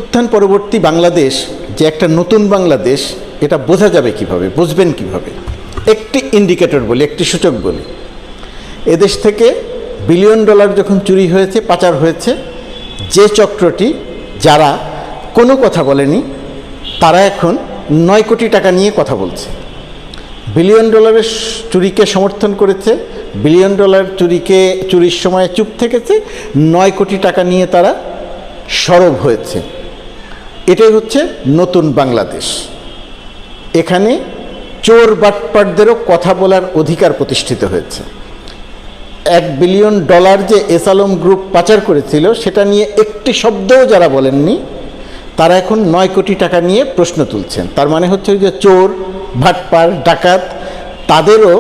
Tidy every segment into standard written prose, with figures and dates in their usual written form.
উত্থান পরবর্তী বাংলাদেশ যে একটা নতুন বাংলাদেশ, এটা বোঝা যাবে কিভাবে, বুঝবেন কিভাবে? একটি ইন্ডিকেটর বলি, একটি সূচক বলি। এদেশ থেকে বিলিয়ন ডলার যখন চুরি হয়েছে, পাচার হয়েছে, যে চক্রটি, যারা কোনো কথা বলেনি, তারা এখন 9 কোটি টাকা নিয়ে কথা বলছে। বিলিয়ন ডলারের চুরিকে সমর্থন করেছে, বিলিয়ন ডলার চুরির সময় চুপ থেকেছে, 9 কোটি টাকা নিয়ে তারা সরব হয়েছে। এটাই হচ্ছে নতুন বাংলাদেশ। এখানে চোর বাটপাটদেরও কথা বলার অধিকার প্রতিষ্ঠিত হয়েছে। 1 বিলিয়ন ডলার যে এস আলম গ্রুপ পাচার করেছিল, সেটা নিয়ে একটি শব্দও যারা বলেননি, তারা এখন 9 কোটি টাকা নিয়ে প্রশ্ন তুলছেন। তার মানে হচ্ছে যে চোর, ভাটপার, ডাকাত, তাদেরও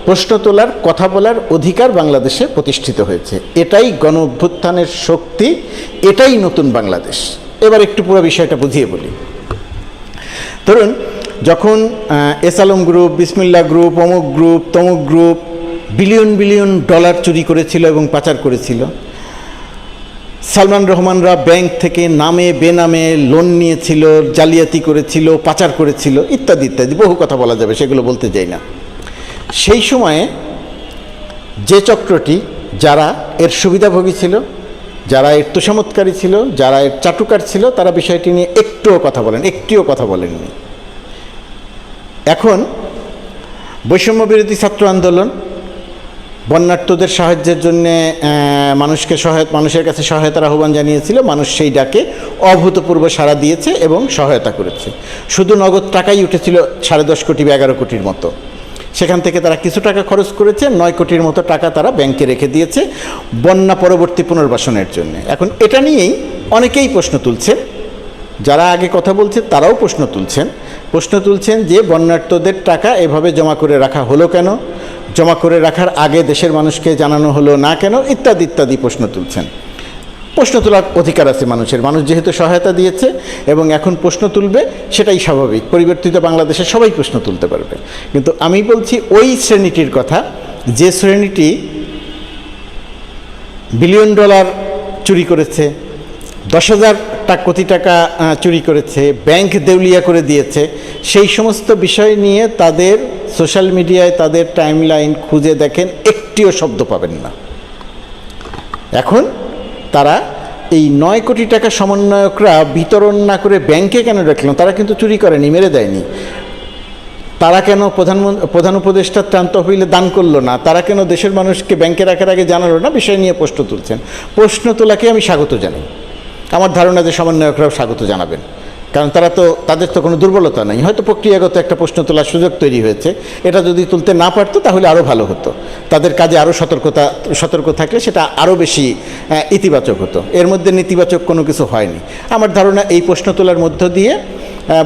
প্রশ্ন তোলার, কথা বলার অধিকার বাংলাদেশে প্রতিষ্ঠিত হয়েছে। এটাই গণ অভ্যুত্থানের শক্তি, এটাই নতুন বাংলাদেশ। এবার একটু পুরো বিষয়টা বুঝিয়ে বলি। ধরুন, যখন এস আলম গ্রুপ, বিসমিল্লাহ গ্রুপ, অমুক গ্রুপ, তমুক গ্রুপ বিলিয়ন বিলিয়ন ডলার চুরি করেছিল এবং পাচার করেছিল, সালমান রহমানরা ব্যাংক থেকে নামে বেনামে লোন নিয়েছিল, জালিয়াতি করেছিল, পাচার করেছিল, ইত্যাদি ইত্যাদি বহু কথা বলা যাবে, সেগুলো বলতে যাই না। সেই সময়ে যে চক্রটি, যারা এর সুবিধাভোগী ছিল, যারা এর তোষামতকারী ছিল, যারা এর চাটুকার ছিল, তারা বিষয়টি নিয়ে একটিও কথা বলেননি। এখন বৈষম্য বিরোধী ছাত্র আন্দোলন বন্যার্তদের সাহায্যের জন্য মানুষের কাছে সহায়তার আহ্বান জানিয়েছিল। মানুষ সেই ডাকে অভূতপূর্ব সাড়া দিয়েছে এবং সহায়তা করেছে। শুধু নগদ টাকাই উঠেছিল 10.5 কোটি বা 11 কোটির মতো। সেখান থেকে তারা কিছু টাকা খরচ করেছে, 9 কোটির মতো টাকা তারা ব্যাংকে রেখে দিয়েছে বন্যা পরবর্তী পুনর্বাসনের জন্য। এখন এটা নিয়েই অনেকেই প্রশ্ন তুলছেন, যারা আগে কথা বলছেন তারাও প্রশ্ন তুলছেন যে বন্যার্তদের টাকা এভাবে জমা করে রাখা হলো কেন, জমা করে রাখার আগে দেশের মানুষকে জানানো হলো না কেন, ইত্যাদি ইত্যাদি প্রশ্ন তুলছেন। প্রশ্ন তোলার অধিকার আছে মানুষের, মানুষ যেহেতু সহায়তা দিয়েছে এবং এখন প্রশ্ন তুলবে, সেটাই স্বাভাবিক। পরিবর্তিত বাংলাদেশে সবাই প্রশ্ন তুলতে পারবে। কিন্তু আমি বলছি ওই শ্রেণীটির কথা, যে শ্রেণীটি বিলিয়ন ডলার চুরি করেছে, 10,000 কোটি টাকা চুরি করেছে, ব্যাংক দেউলিয়া করে দিয়েছে, সেই সমস্ত বিষয় নিয়ে তাদের সোশ্যাল মিডিয়ায়, তাদের টাইমলাইন খুঁজে দেখেন, একটিও শব্দ পাবেন না। এখন তারা এই 9 কোটি টাকা সমন্বয়করা বিতরণ না করে ব্যাংকে কেন রাখল? তারা কিন্তু চুরি করেনি, মেরে দেয়নি। তারা কেন প্রধান উপদেষ্টার ত্রাণ তহবিলে দান করলো না? তারা কেন দেশের মানুষকে ব্যাংকে রাখার আগে জানালো না? বিষয় নিয়ে প্রশ্ন তুলছেন। প্রশ্ন তোলাকে আমি স্বাগত জানাই। আমার ধারণা যে সমন্বয়করাও স্বাগত জানাবেন, কারণ তাদের তো কোনো দুর্বলতা নেই। হয়তো প্রক্রিয়াগত একটা প্রশ্ন তোলার সুযোগ তৈরি হয়েছে, এটা যদি তুলতে না পারতো তাহলে আরও ভালো হতো। তাদের কাজে আরও সতর্ক থাকলে সেটা আরও বেশি ইতিবাচক হতো। এর মধ্যে নেতিবাচক কোনো কিছু হয়নি। আমার ধারণা এই প্রশ্ন তোলার মধ্য দিয়ে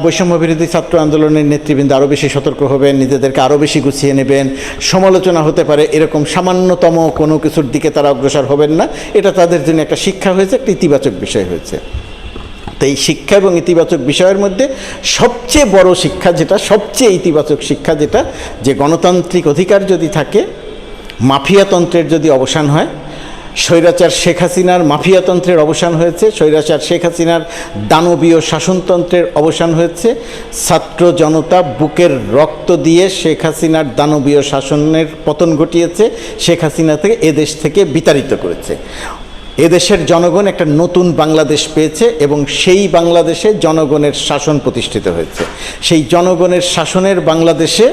বৈষম্য বিরোধী ছাত্র আন্দোলনের নেতৃবৃন্দ আরও বেশি সতর্ক হবেন, নিজেদেরকে আরও বেশি গুছিয়ে নেবেন। সমালোচনা হতে পারে এরকম সামান্যতম কোনো কিছুর দিকে তারা অগ্রসর হবেন না। এটা তাদের জন্য একটা শিক্ষা হয়েছে, একটা ইতিবাচক বিষয় হয়েছে। তো এই শিক্ষা এবং ইতিবাচক বিষয়ের মধ্যে সবচেয়ে বড় শিক্ষা যেটা, সবচেয়ে ইতিবাচক শিক্ষা যেটা, যে গণতান্ত্রিক অধিকার যদি থাকে, মাফিয়াতন্ত্রের যদি অবসান হয়, স্বৈরাচার শেখ হাসিনার মাফিয়াতন্ত্রের অবসান হয়েছে, স্বৈরাচার শেখ হাসিনার দানবীয় শাসনতন্ত্রের অবসান হয়েছে। ছাত্র জনতা বুকের রক্ত দিয়ে শেখ হাসিনার দানবীয় শাসনের পতন ঘটিয়েছে, শেখ হাসিনা থেকে এদেশ থেকে বিতাড়িত করেছে। এদেশের জনগণ একটা নতুন বাংলাদেশ পেয়েছে এবং সেই বাংলাদেশে জনগণের শাসন প্রতিষ্ঠিত হয়েছে। সেই জনগণের শাসনের বাংলাদেশে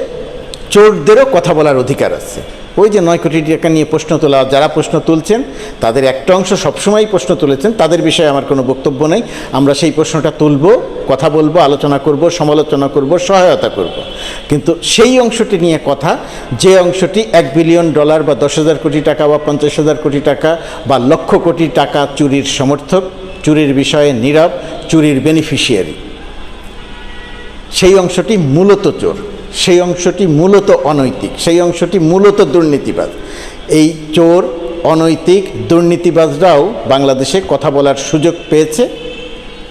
চোরদেরও কথা বলার অধিকার আছে। ওই যে 9 কোটি টাকা নিয়ে প্রশ্ন তোলা, যারা প্রশ্ন তুলছেন তাদের একটা অংশ সবসময়ই প্রশ্ন তুলেছেন, তাদের বিষয়ে আমার কোনো বক্তব্য নেই। আমরা সেই প্রশ্নটা তুলব, কথা বলবো, আলোচনা করব, সমালোচনা করব, সহায়তা করব। কিন্তু সেই অংশটি নিয়ে কথা, যে অংশটি 1 বিলিয়ন ডলার বা 10,000 কোটি টাকা বা 50,000 কোটি টাকা বা লক্ষ কোটি টাকা চুরির সমর্থক, চুরির বিষয়ে নীরব, চুরির বেনিফিশিয়ারি, সেই অংশটি মূলত চোর, সেই অংশটি মূলত অনৈতিক, সেই অংশটি মূলত দুর্নীতিবাজ। এই চোর, অনৈতিক, দুর্নীতিবাজরাও বাংলাদেশে কথা বলার সুযোগ পেয়েছে।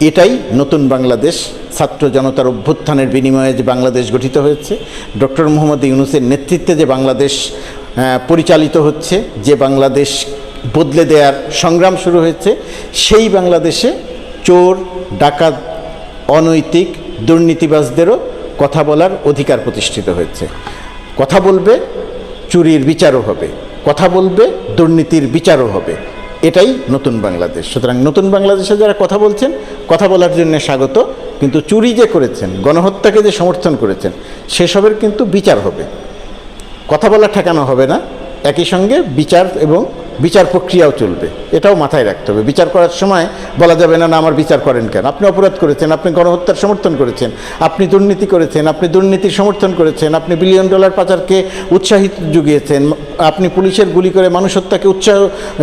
এটাই নতুন বাংলাদেশ। ছাত্র জনতার অভ্যুত্থানের বিনিময়ে যে বাংলাদেশ গঠিত হয়েছে, ডক্টর মোহাম্মদ ইউনূসের নেতৃত্বে যে বাংলাদেশ পরিচালিত হচ্ছে, যে বাংলাদেশ বদলে দেওয়ার সংগ্রাম শুরু হয়েছে, সেই বাংলাদেশে চোর, ডাকাত, অনৈতিক, দুর্নীতিবাজদেরও কথা বলার অধিকার প্রতিষ্ঠিত হয়েছে। কথা বলবে, চুরির বিচারও হবে, কথা বলবে, দুর্নীতির বিচারও হবে। এটাই নতুন বাংলাদেশ। সুতরাং নতুন বাংলাদেশে যারা কথা বলছেন, কথা বলার জন্য স্বাগত, কিন্তু চুরি যে করেছেন, গণহত্যাকে যে সমর্থন করেছেন, সেসবের কিন্তু বিচার হবে। কথা বলা ঠেকানো হবে না, একই সঙ্গে বিচার এবং বিচার প্রক্রিয়াও চলবে। এটাও মাথায় রাখতে হবে। বিচার করার সময় বলা যাবে না, না আমার বিচার করেন কেন? আপনি অপরাধ করেছেন, আপনি গণহত্যার সমর্থন করেছেন, আপনি দুর্নীতি করেছেন, আপনি দুর্নীতির সমর্থন করেছেন, আপনি বিলিয়ন ডলার পাচারকে উৎসাহিত জুগিয়েছেন, আপনি পুলিশের গুলি করে মানুষ হত্যাকে উৎসাহ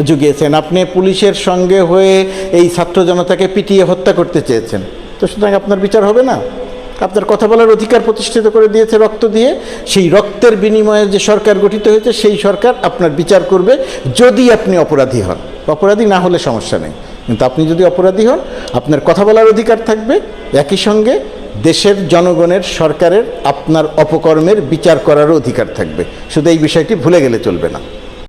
জুগিয়েছেন, আপনি পুলিশের সঙ্গে হয়ে এই ছাত্র জনতাকে পিটিয়ে হত্যা করতে চেয়েছেন। তো সুতরাং আপনার বিচার হবে না? আপনার কথা বলার অধিকার প্রতিষ্ঠিত করে দিয়েছে রক্ত দিয়ে। সেই রক্তের বিনিময়ে যে সরকার গঠিত হয়েছে, সেই সরকার আপনার বিচার করবে যদি আপনি অপরাধী হন। অপরাধী না হলে সমস্যা নেই, কিন্তু আপনি যদি অপরাধী হন, আপনার কথা বলার অধিকার থাকবে, একই সঙ্গে দেশের জনগণের, সরকারের আপনার অপকর্মের বিচার করারও অধিকার থাকবে। শুধু এই বিষয়টি ভুলে গেলে চলবে না।